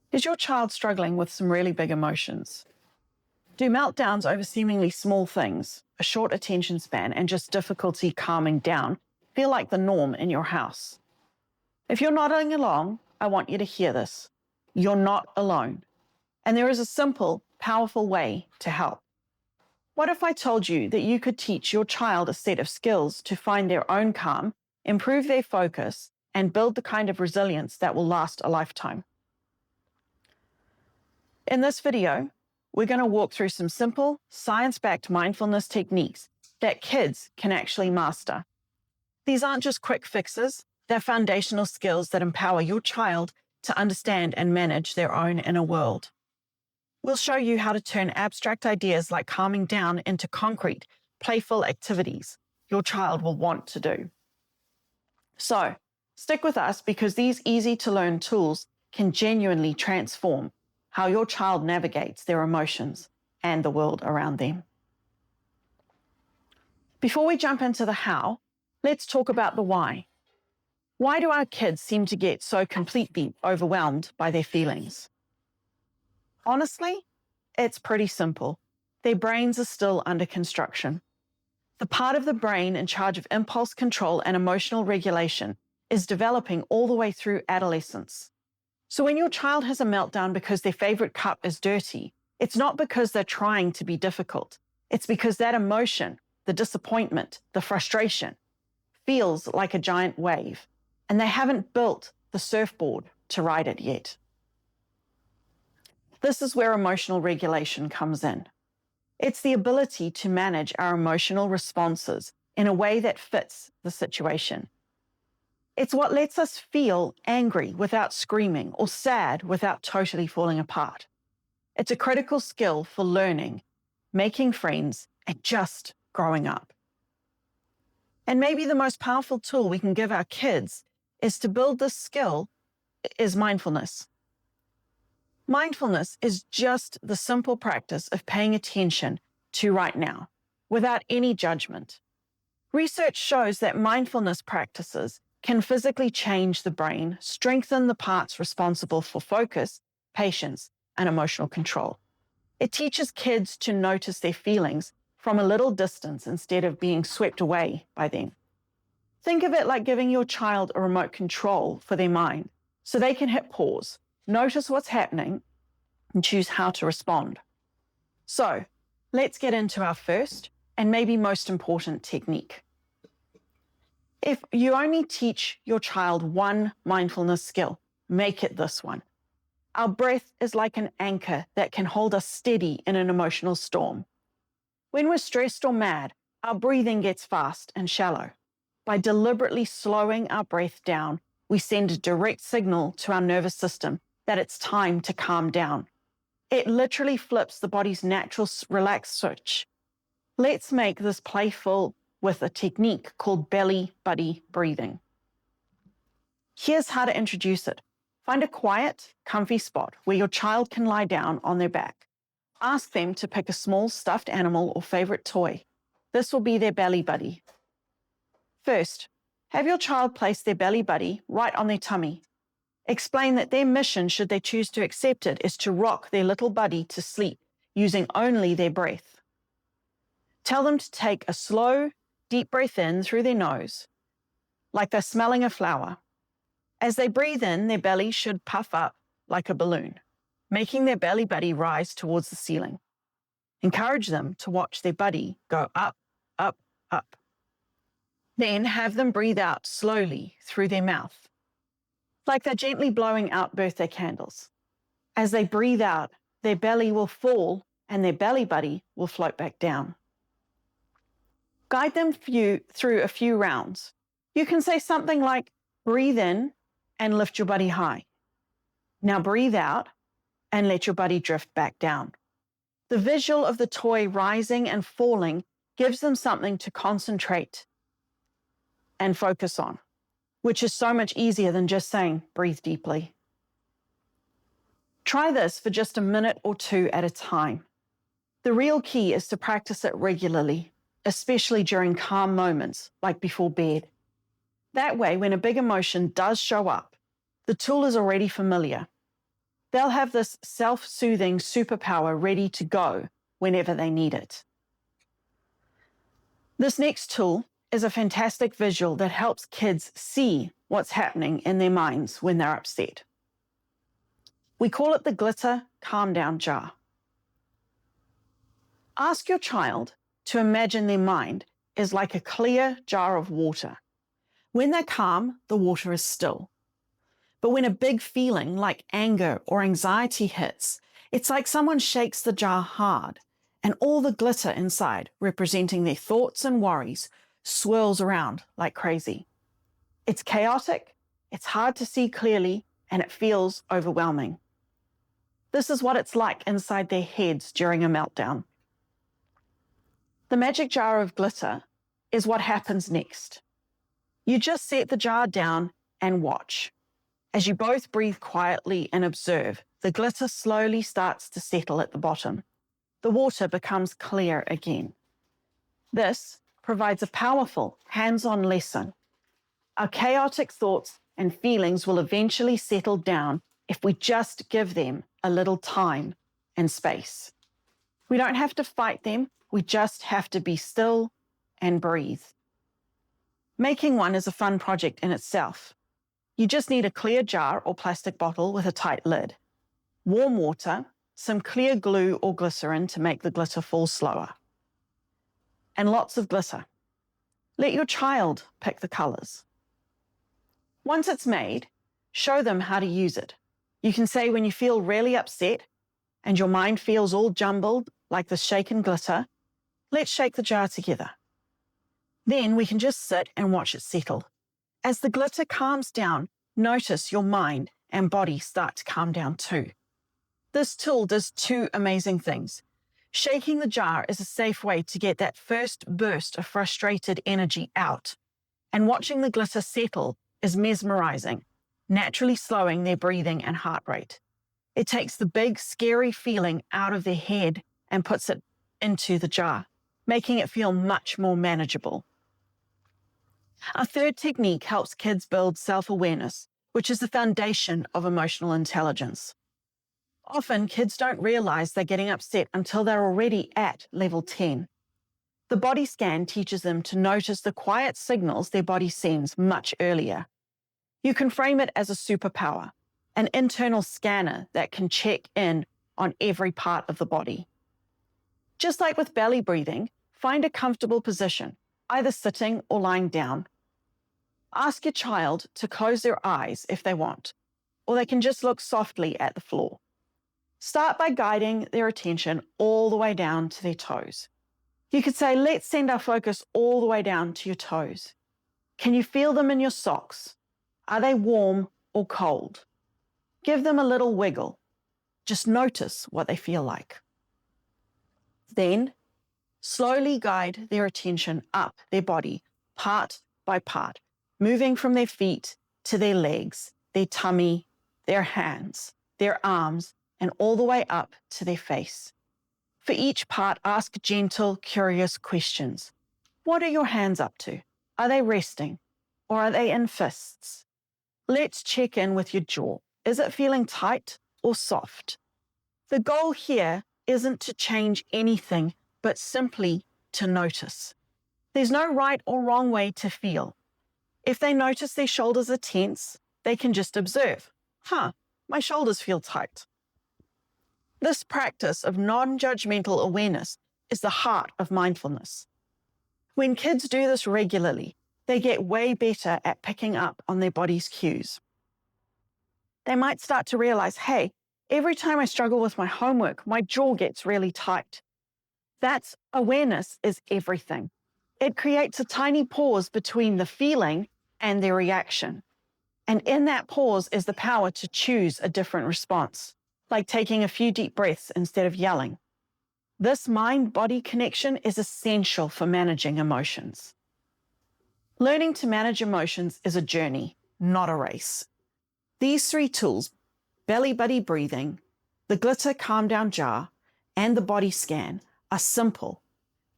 Is your child struggling with some really big emotions? Do meltdowns over seemingly small things, a short attention span, and just difficulty calming down feel like the norm in your house? If you're nodding along, I want you to hear this. You're not alone. And there is a simple, powerful way to help. What if I told you that you could teach your child a set of skills to find their own calm, improve their focus, and build the kind of resilience that will last a lifetime? In this video, we're going to walk through some simple, science-backed mindfulness techniques that kids can actually master. These aren't just quick fixes, they're foundational skills that empower your child to understand and manage their own inner world. We'll show you how to turn abstract ideas like calming down into concrete, playful activities your child will want to do. So, stick with us because these easy-to-learn tools can genuinely transform how your child navigates their emotions and the world around them. Before we jump into the how, let's talk about the why. Why do our kids seem to get so completely overwhelmed by their feelings? Honestly, it's pretty simple. Their brains are still under construction. The part of the brain in charge of impulse control and emotional regulation is developing all the way through adolescence. So when your child has a meltdown because their favorite cup is dirty, it's not because they're trying to be difficult. It's because that emotion, the disappointment, the frustration, feels like a giant wave, and they haven't built the surfboard to ride it yet. This is where emotional regulation comes in. It's the ability to manage our emotional responses in a way that fits the situation. It's what lets us feel angry without screaming or sad without totally falling apart. It's a critical skill for learning, making friends, and just growing up. And maybe the most powerful tool we can give our kids is to build this skill is mindfulness. Mindfulness is just the simple practice of paying attention to right now, without any judgment. Research shows that mindfulness practices can physically change the brain, strengthen the parts responsible for focus, patience, and emotional control. It teaches kids to notice their feelings from a little distance instead of being swept away by them. Think of it like giving your child a remote control for their mind so they can hit pause, notice what's happening, and choose how to respond. So, let's get into our first and maybe most important technique. If you only teach your child one mindfulness skill, make it this one. Our breath is like an anchor that can hold us steady in an emotional storm. When we're stressed or mad, our breathing gets fast and shallow. By deliberately slowing our breath down, we send a direct signal to our nervous system that it's time to calm down. It literally flips the body's natural relax switch. Let's make this playful with a technique called belly buddy breathing. Here's how to introduce it. Find a quiet, comfy spot where your child can lie down on their back. Ask them to pick a small stuffed animal or favorite toy. This will be their belly buddy. First, have your child place their belly buddy right on their tummy. Explain that their mission, should they choose to accept it, is to rock their little buddy to sleep using only their breath. Tell them to take a slow, deep breath in through their nose, like they're smelling a flower. As they breathe in, their belly should puff up like a balloon, making their belly buddy rise towards the ceiling. Encourage them to watch their buddy go up, up, up. Then have them breathe out slowly through their mouth, like they're gently blowing out birthday candles. As they breathe out, their belly will fall and their belly buddy will float back down. Guide them through a few rounds. You can say something like, breathe in and lift your buddy high. Now breathe out and let your buddy drift back down. The visual of the toy rising and falling gives them something to concentrate and focus on, which is so much easier than just saying, breathe deeply. Try this for just a minute or two at a time. The real key is to practice it regularly, especially during calm moments like before bed. That way, when a big emotion does show up, the tool is already familiar. They'll have this self-soothing superpower ready to go whenever they need it. This next tool is a fantastic visual that helps kids see what's happening in their minds when they're upset. We call it the glitter calm down jar. Ask your child to imagine their mind is like a clear jar of water. When they're calm, the water is still. But when a big feeling like anger or anxiety hits, it's like someone shakes the jar hard, and all the glitter inside, representing their thoughts and worries, swirls around like crazy. It's chaotic, it's hard to see clearly, and it feels overwhelming. This is what it's like inside their heads during a meltdown. The magic jar of glitter is what happens next. You just set the jar down and watch. As you both breathe quietly and observe, the glitter slowly starts to settle at the bottom. The water becomes clear again. This provides a powerful, hands-on lesson. Our chaotic thoughts and feelings will eventually settle down if we just give them a little time and space. We don't have to fight them, we just have to be still and breathe. Making one is a fun project in itself. You just need a clear jar or plastic bottle with a tight lid, warm water, some clear glue or glycerin to make the glitter fall slower, and lots of glitter. Let your child pick the colors. Once it's made, show them how to use it. You can say when you feel really upset and your mind feels all jumbled like the shaken glitter, let's shake the jar together. Then we can just sit and watch it settle. As the glitter calms down, notice your mind and body start to calm down too. This tool does two amazing things. Shaking the jar is a safe way to get that first burst of frustrated energy out, and watching the glitter settle is mesmerizing, naturally slowing their breathing and heart rate. It takes the big, scary feeling out of their head and puts it into the jar, making it feel much more manageable. Our third technique helps kids build self-awareness, which is the foundation of emotional intelligence. Often, kids don't realize they're getting upset until they're already at level 10. The body scan teaches them to notice the quiet signals their body sends much earlier. You can frame it as a superpower, an internal scanner that can check in on every part of the body. Just like with belly breathing, find a comfortable position, either sitting or lying down. Ask your child to close their eyes if they want, or they can just look softly at the floor. Start by guiding their attention all the way down to their toes. You could say, let's send our focus all the way down to your toes. Can you feel them in your socks? Are they warm or cold? Give them a little wiggle. Just notice what they feel like. Then, slowly guide their attention up their body, part by part, moving from their feet to their legs, their tummy, their hands, their arms, and all the way up to their face. For each part, ask gentle, curious questions. What are your hands up to? Are they resting? Or are they in fists? Let's check in with your jaw. Is it feeling tight or soft? The goal here isn't to change anything, but simply to notice. There's no right or wrong way to feel. If they notice their shoulders are tense, they can just observe. My shoulders feel tight. This practice of non-judgmental awareness is the heart of mindfulness. When kids do this regularly, they get way better at picking up on their body's cues. They might start to realize, hey, every time I struggle with my homework, my jaw gets really tight. That's awareness is everything. It creates a tiny pause between the feeling and their reaction. And in that pause is the power to choose a different response, like taking a few deep breaths instead of yelling. This mind-body connection is essential for managing emotions. Learning to manage emotions is a journey, not a race. These three tools, belly buddy breathing, the glitter calm down jar, and the body scan, are simple,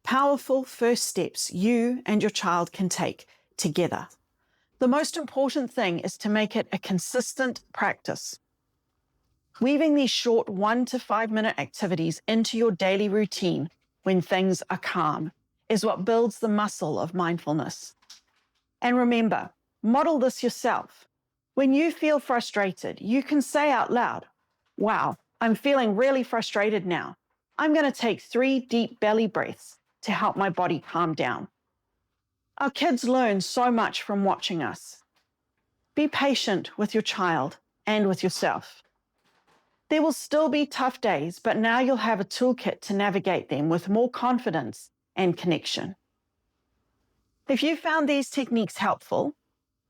powerful first steps you and your child can take together. The most important thing is to make it a consistent practice. Weaving these short 1 to 5 minute activities into your daily routine when things are calm is what builds the muscle of mindfulness. And remember, model this yourself. When you feel frustrated, you can say out loud, "Wow, I'm feeling really frustrated now. I'm going to take 3 deep belly breaths to help my body calm down." Our kids learn so much from watching us. Be patient with your child and with yourself. There will still be tough days, but now you'll have a toolkit to navigate them with more confidence and connection. If you found these techniques helpful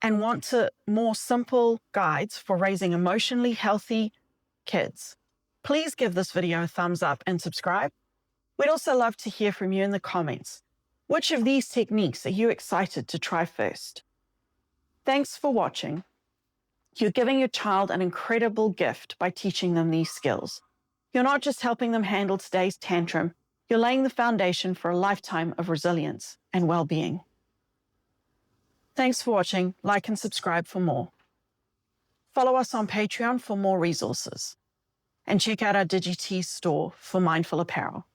and want more simple guides for raising emotionally healthy kids, please give this video a thumbs up and subscribe. We'd also love to hear from you in the comments. Which of these techniques are you excited to try first? Thanks for watching. You're giving your child an incredible gift by teaching them these skills. You're not just helping them handle today's tantrum, you're laying the foundation for a lifetime of resilience and well-being. Thanks for watching. Like and subscribe for more. Follow us on Patreon for more resources. And check out our DigiTees store for mindful apparel.